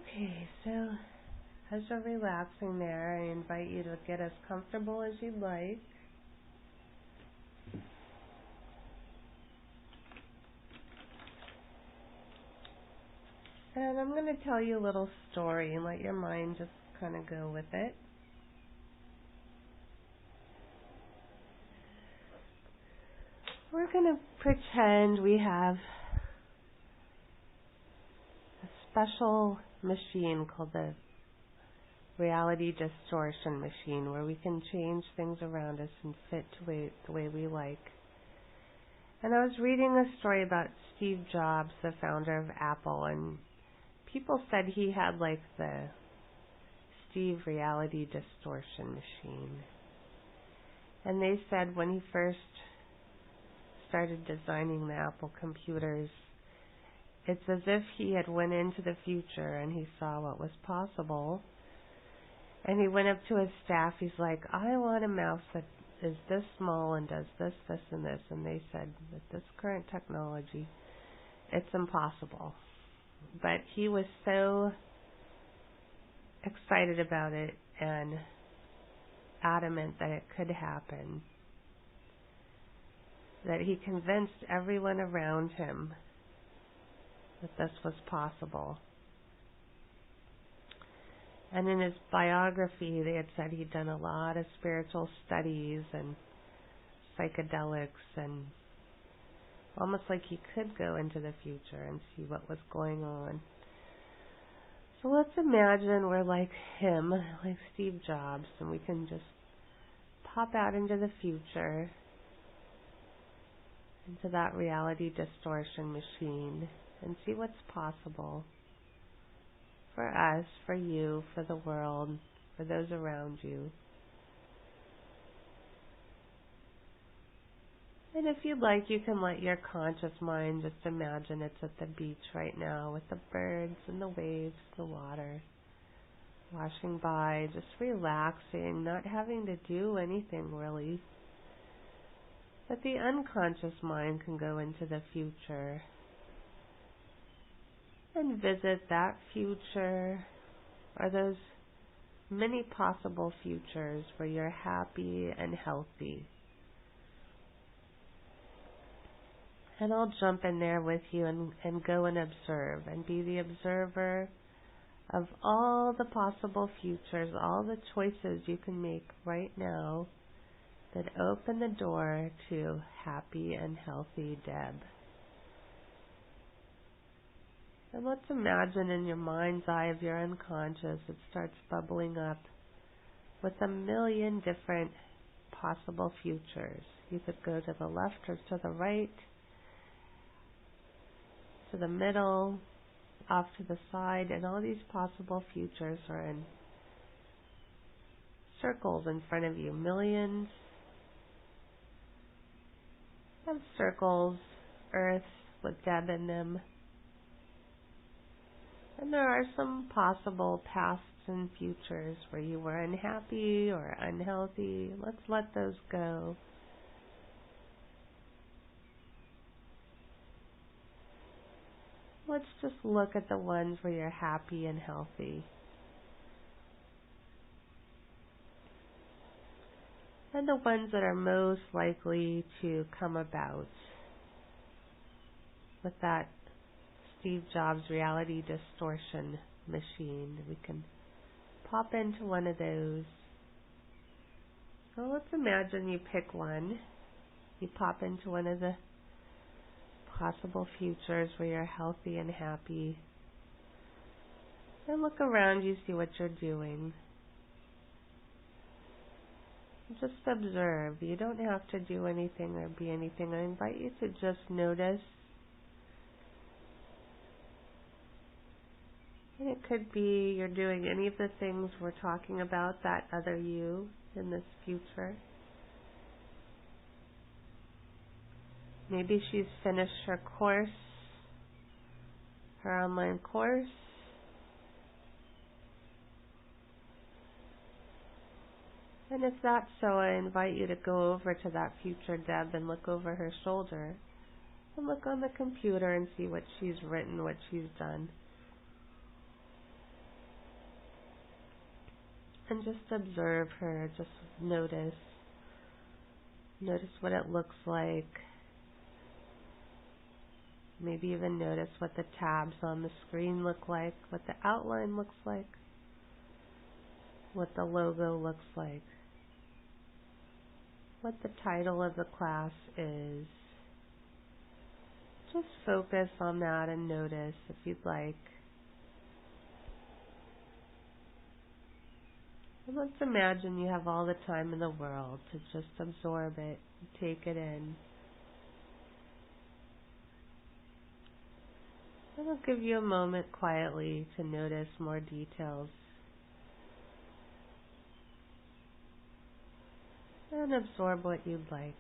Okay, so as you're relaxing there, I invite you to get as comfortable as you'd like. And I'm going to tell you a little story and let your mind just kind of go with it. We're going to pretend we have a special machine called the reality distortion machine, where we can change things around us and fit to the way we like. And I was reading a story about Steve Jobs, the founder of Apple, and people said he had like the Steve reality distortion machine. And they said when he first started designing the Apple computers, it's as if he had went into the future and he saw what was possible. And he went up to his staff, he's like, I want a mouse that is this small and does this, this, and this. And they said, with this current technology, it's impossible. But he was so excited about it and adamant that it could happen that he convinced everyone around him that this was possible. And in his biography, they had said he'd done a lot of spiritual studies and psychedelics, and almost like he could go into the future and see what was going on. So let's imagine we're like him, like Steve Jobs, and we can just pop out into the future, into that reality distortion machine, and see what's possible for us, for you, for the world, for those around you. And if you'd like, you can let your conscious mind just imagine it's at the beach right now with the birds and the waves, the water washing by, just relaxing, not having to do anything really. But the unconscious mind can go into the future and visit that future or those many possible futures where you're happy and healthy. And I'll jump in there with you and go and observe and be the observer of all the possible futures, all the choices you can make right now that open the door to happy and healthy Deb. And let's imagine in your mind's eye of your unconscious, it starts bubbling up with a million different possible futures. You could go to the left or to the right, to the middle, off to the side, and all these possible futures are in circles in front of you, millions of circles, earth with Deb in them. And there are some possible pasts and futures where you were unhappy or unhealthy. Let's let those go. Let's just look at the ones where you're happy and healthy. And the ones that are most likely to come about with that Steve Jobs reality distortion machine. We can pop into one of those. So let's imagine you pick one. You pop into one of the possible futures where you're healthy and happy. And look around you, see what you're doing. Just observe. You don't have to do anything or be anything. I invite you to just notice. And it could be you're doing any of the things we're talking about, that other you in this future. Maybe she's finished her course, her online course. And if that's so, I invite you to go over to that future Deb and look over her shoulder and look on the computer and see what she's written, what she's done. And just observe her, just notice. Notice what it looks like. Maybe even notice what the tabs on the screen look like, what the outline looks like, what the logo looks like, what the title of the class is. Just focus on that and notice if you'd like. And let's imagine you have all the time in the world to just absorb it, take it in. And I'll give you a moment quietly to notice more details. And absorb what you'd like.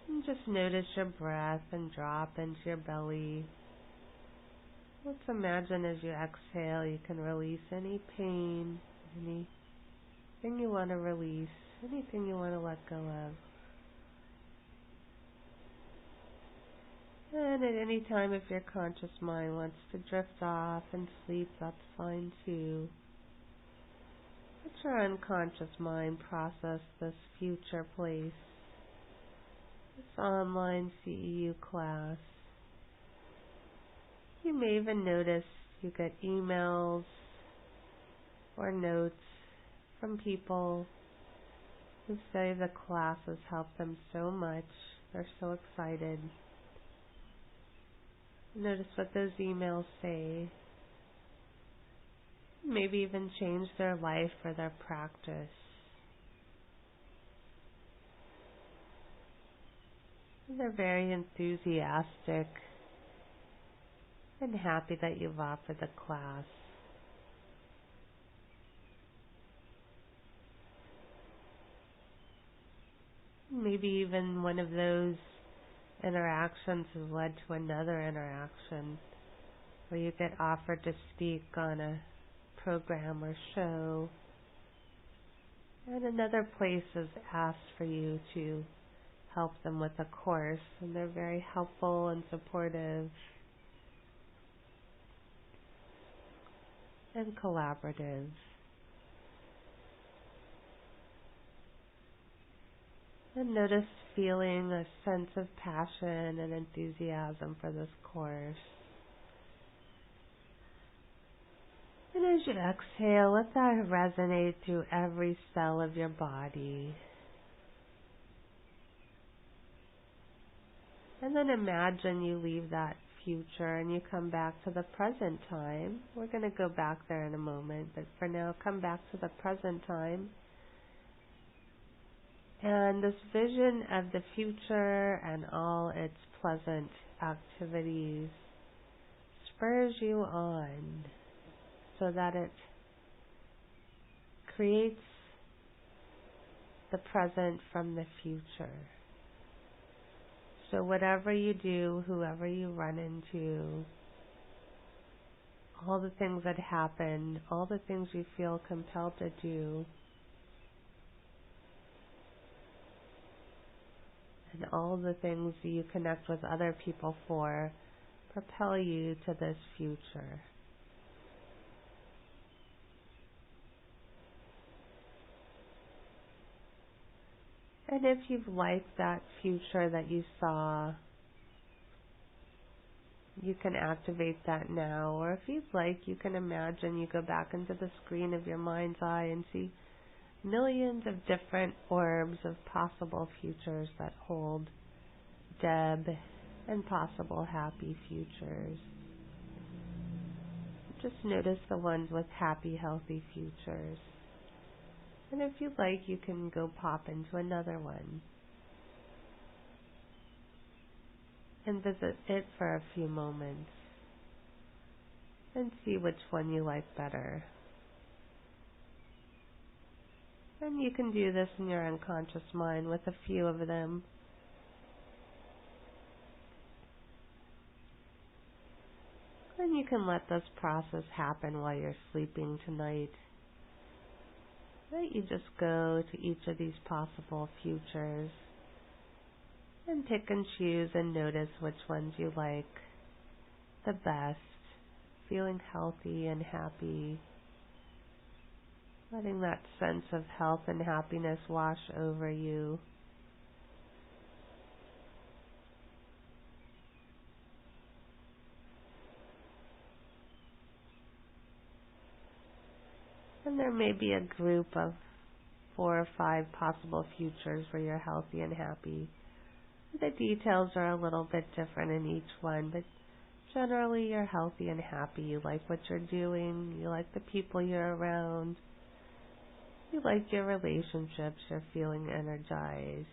And just notice your breath and drop into your belly. Let's imagine as you exhale, you can release any pain, anything you want to release, anything you want to let go of. And at any time, if your conscious mind wants to drift off and sleep, that's fine too. Let your unconscious mind process this future place, this online CEU class. You may even notice you get emails or notes from people who say the class has helped them so much. They're so excited. Notice what those emails say. Maybe even change their life or their practice. And they're very enthusiastic and happy that you've offered the class. Maybe even one of those interactions has led to another interaction where you get offered to speak on a program or show, and another place has asked for you to help them with a course, and they're very helpful and supportive and collaborative. And notice feeling a sense of passion and enthusiasm for this course. And as you exhale, let that resonate through every cell of your body. And then imagine you leave that future and you come back to the present time. We're going to go back there in a moment, but for now, come back to the present time. And this vision of the future and all its pleasant activities spurs you on so that it creates the present from the future. So whatever you do, whoever you run into, all the things that happen, all the things you feel compelled to do, and all the things you connect with other people for propel you to this future. And if you've liked that future that you saw, you can activate that now. Or if you'd like, you can imagine you go back into the screen of your mind's eye and see millions of different orbs of possible futures that hold Deb and possible happy futures. Just notice the ones with happy, healthy futures. And if you'd like, you can go pop into another one and visit it for a few moments and see which one you like better. And you can do this in your unconscious mind with a few of them. And you can let this process happen while you're sleeping tonight. Let you just go to each of these possible futures And pick and choose and notice which ones you like the best. Feeling healthy and happy. Letting that sense of health and happiness wash over you. And there may be a group of 4 or 5 possible futures where you're healthy and happy. The details are a little bit different in each one, but generally you're healthy and happy. You like what you're doing. You like the people you're around. You like your relationships. You're feeling energized.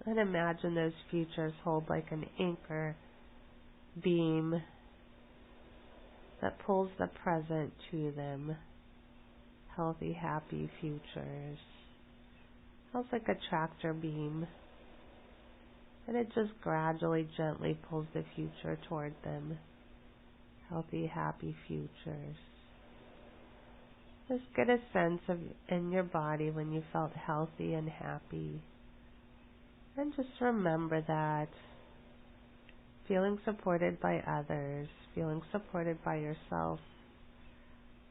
And imagine those futures hold like an anchor beam that pulls the present to them. Healthy, happy futures. Feels like a tractor beam. And it just gradually, gently pulls the future toward them. Healthy, happy futures. Just get a sense of in your body when you felt healthy and happy. And just remember that. Feeling supported by others. Feeling supported by yourself.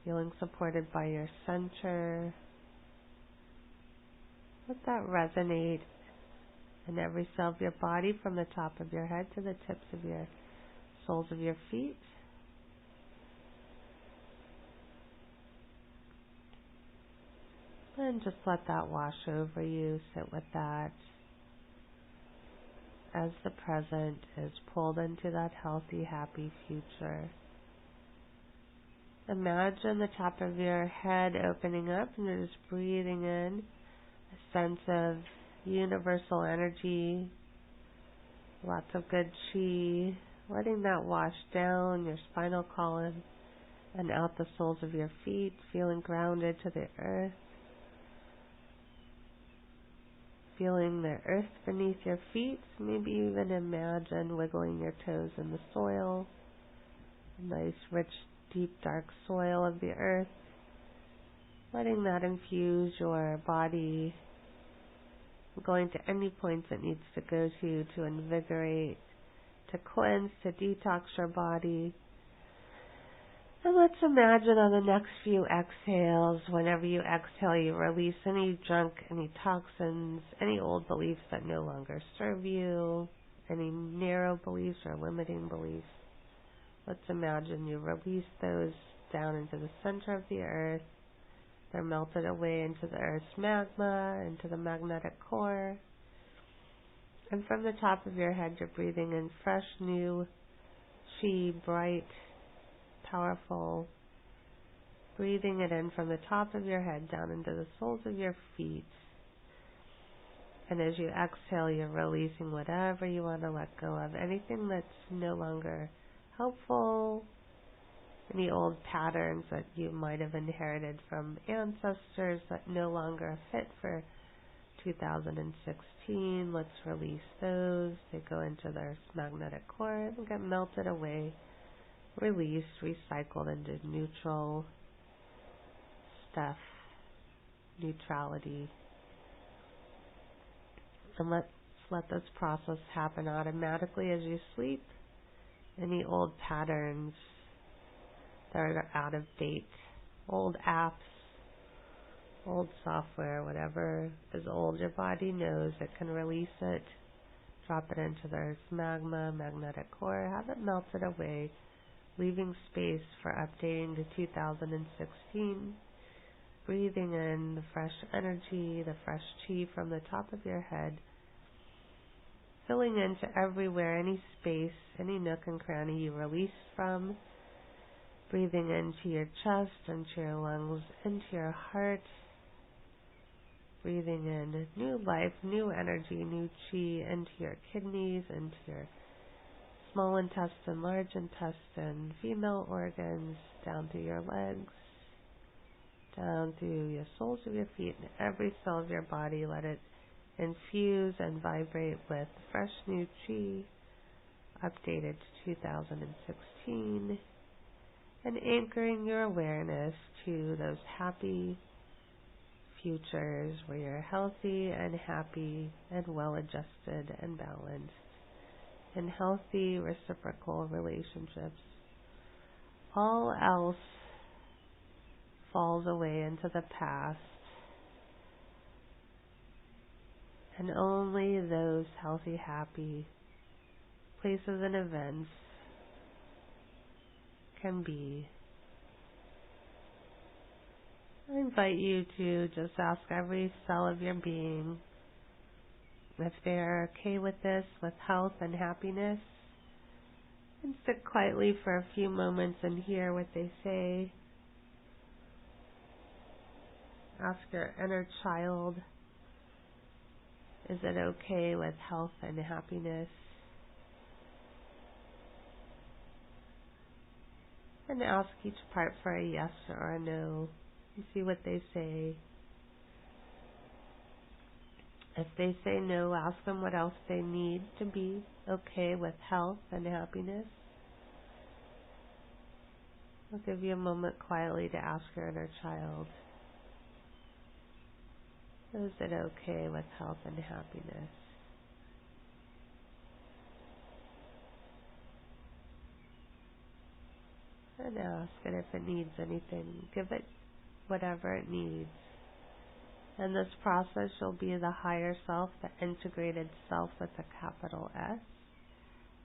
Feeling supported by your center. Let that resonate in every cell of your body from the top of your head to the tips of your soles of your feet. And just let that wash over you. Sit with that as the present is pulled into that healthy, happy future. Imagine the top of your head opening up and you're just breathing in a sense of universal energy, lots of good chi, letting that wash down your spinal column and out the soles of your feet, feeling grounded to the earth. Feeling the earth beneath your feet, maybe even imagine wiggling your toes in the soil, nice, rich, deep, dark soil of the earth, letting that infuse your body, going to any points it needs to go to invigorate, to cleanse, to detox your body. And let's imagine on the next few exhales, whenever you exhale, you release any junk, any toxins, any old beliefs that no longer serve you, any narrow beliefs or limiting beliefs. Let's imagine you release those down into the center of the earth. They're melted away into the earth's magma, into the magnetic core. And from the top of your head, you're breathing in fresh, new chi, bright, powerful, breathing it in from the top of your head down into the soles of your feet. And as you exhale, you're releasing whatever you want to let go of, anything that's no longer helpful, any old patterns that you might have inherited from ancestors that no longer fit for 2016. Let's release those. They go into their magnetic core and get melted away, released, recycled into neutral stuff, neutrality. And let's let this process happen automatically as you sleep. Any old patterns that are out of date, old apps, old software, whatever is old, your body knows it can release it, drop it into the earth's magma, magnetic core, have it melted away, leaving space for updating to 2016, breathing in the fresh energy, the fresh chi from the top of your head, filling into everywhere, any space, any nook and cranny you release from, breathing into your chest, into your lungs, into your heart, breathing in new life, new energy, new chi into your kidneys, into your small intestine, large intestine, female organs, down through your legs, down through your soles of your feet, and every cell of your body. Let it infuse and vibrate with fresh new chi, updated to 2016, and anchoring your awareness to those happy futures where you're healthy and happy and well-adjusted and balanced in healthy reciprocal relationships. All else falls away into the past, and only those healthy, happy places and events can be. I invite you to just ask every cell of your being if they're okay with this, with health and happiness, and sit quietly for a few moments and hear what they say. Ask your inner child, is it okay with health and happiness? And ask each part for a yes or a no and see what they say. If they say no, ask them what else they need to be okay with health and happiness. I'll give you a moment quietly to ask your inner child, is it okay with health and happiness? And ask it if it needs anything. Give it whatever it needs. In this process, you'll be the higher self, the integrated self with a capital S.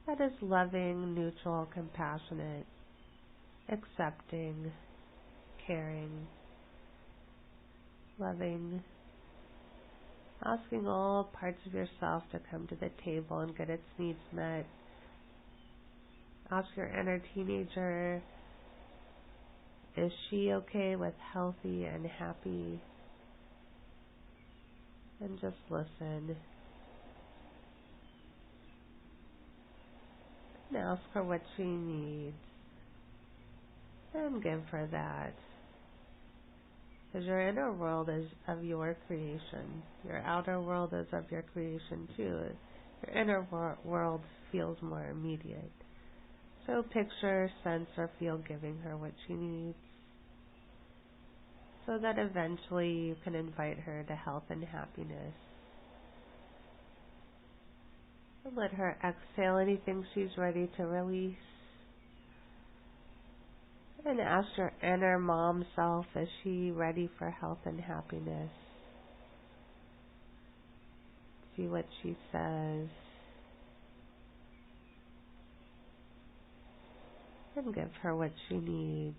That is loving, neutral, compassionate, accepting, caring, loving, asking all parts of yourself to come to the table and get its needs met. Ask your inner teenager, is she okay with healthy and happy? And just listen. And ask her what she needs. And give her that. Because your inner world is of your creation. Your outer world is of your creation too. Your inner world feels more immediate. So picture, sense, or feel giving her what she needs, so that eventually you can invite her to health and happiness. And let her exhale anything she's ready to release. And ask your inner mom self, is she ready for health and happiness? See what she says. And give her what she needs.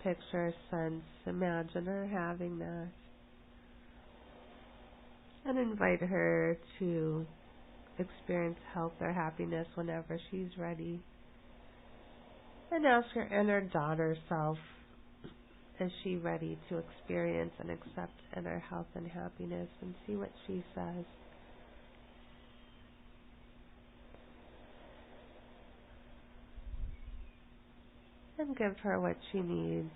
Picture, sense, imagine her having that. And invite her to experience health or happiness whenever she's ready. And ask your inner daughter self, is she ready to experience and accept inner health and happiness? And see what she says. And give her what she needs.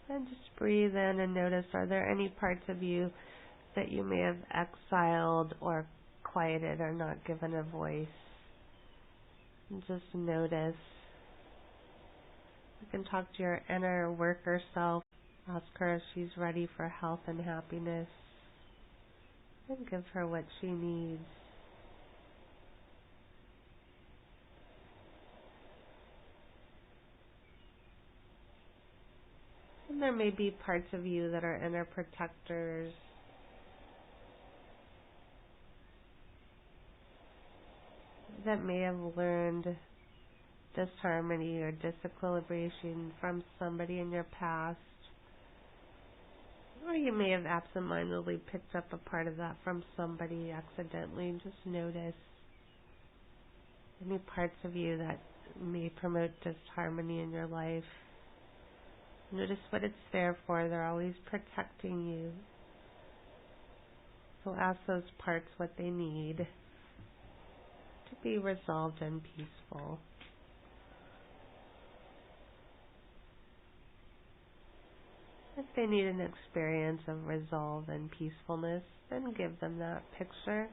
And just breathe in and notice, are there any parts of you that you may have exiled or quieted or not given a voice? And just notice. You can talk to your inner worker self. Ask her if she's ready for health and happiness. And give her what she needs. And there may be parts of you that are inner protectors. That may have learned disharmony or disequilibration from somebody in your past. Or you may have absentmindedly picked up a part of that from somebody accidentally. And just notice any parts of you that may promote disharmony in your life. Notice what it's there for. They're always protecting you. So ask those parts what they need to be resolved and peaceful. If they need an experience of resolve and peacefulness, then give them that picture.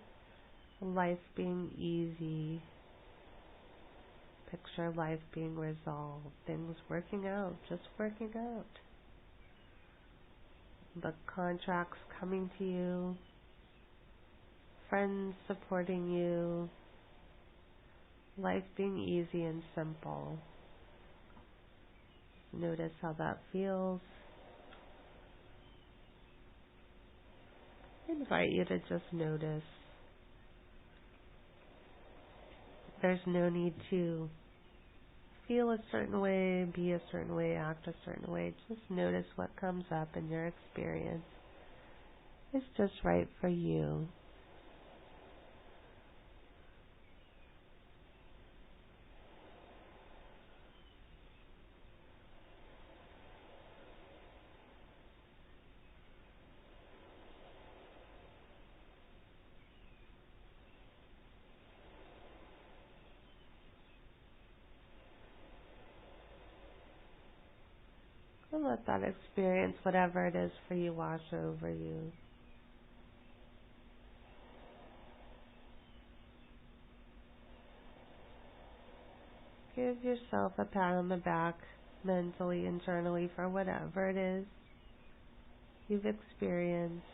Life being easy. Picture life being resolved. Things working out, just working out. The contracts coming to you. Friends supporting you. Life being easy and simple. Notice how that feels. I invite you to just notice. There's no need to feel a certain way, be a certain way, act a certain way. Just notice what comes up in your experience. It's just right for you. And let that experience, whatever it is for you, wash over you. Give yourself a pat on the back, mentally, internally, for whatever it is you've experienced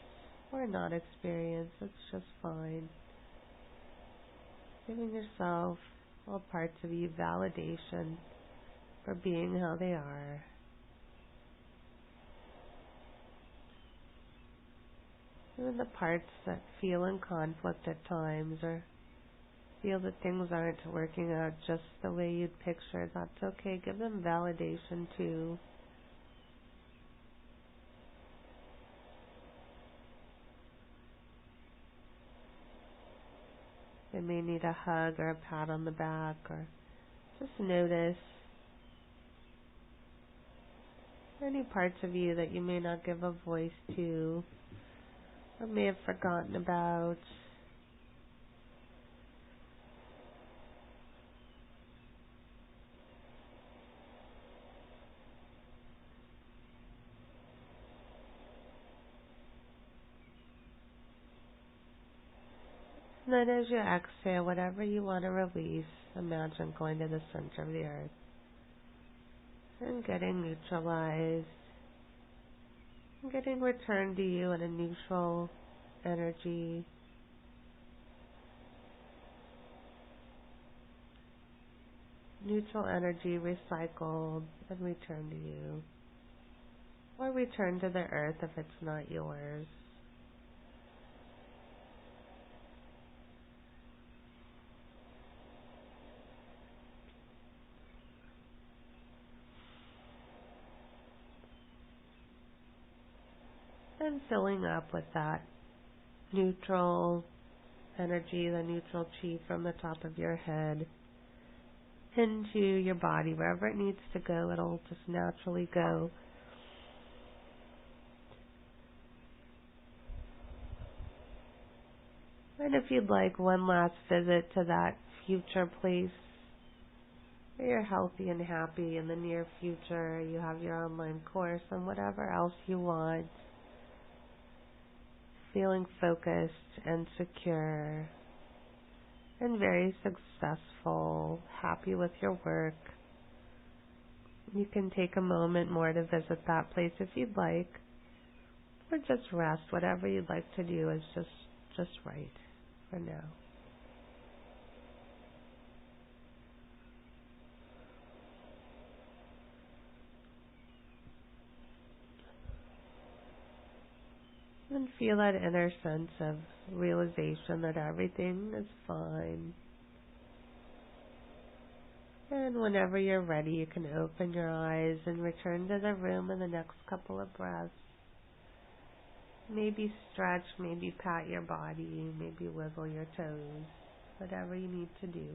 or not experienced. It's just fine. Giving yourself, all parts of you, validation for being how they are. Even the parts that feel in conflict at times or feel that things aren't working out just the way you'd pictured, that's okay. Give them validation too. They may need a hug or a pat on the back, or just notice any parts of you that you may not give a voice to or may have forgotten about. And then as you exhale, whatever you want to release, imagine going to the center of the earth and getting neutralized, and getting returned to you in a neutral energy. Neutral energy recycled and returned to you. Or return to the earth if it's not yours. And filling up with that neutral energy, the neutral chi from the top of your head into your body. Wherever it needs to go, it'll just naturally go. And if you'd like one last visit to that future place where you're healthy and happy in the near future, you have your online course and whatever else you want, feeling focused and secure and very successful, happy with your work, you can take a moment more to visit that place if you'd like, or just rest. Whatever you'd like to do is just right for now. And feel that inner sense of realization that everything is fine. And whenever you're ready, you can open your eyes and return to the room in the next couple of breaths. Maybe stretch, maybe pat your body, maybe wiggle your toes, whatever you need to do.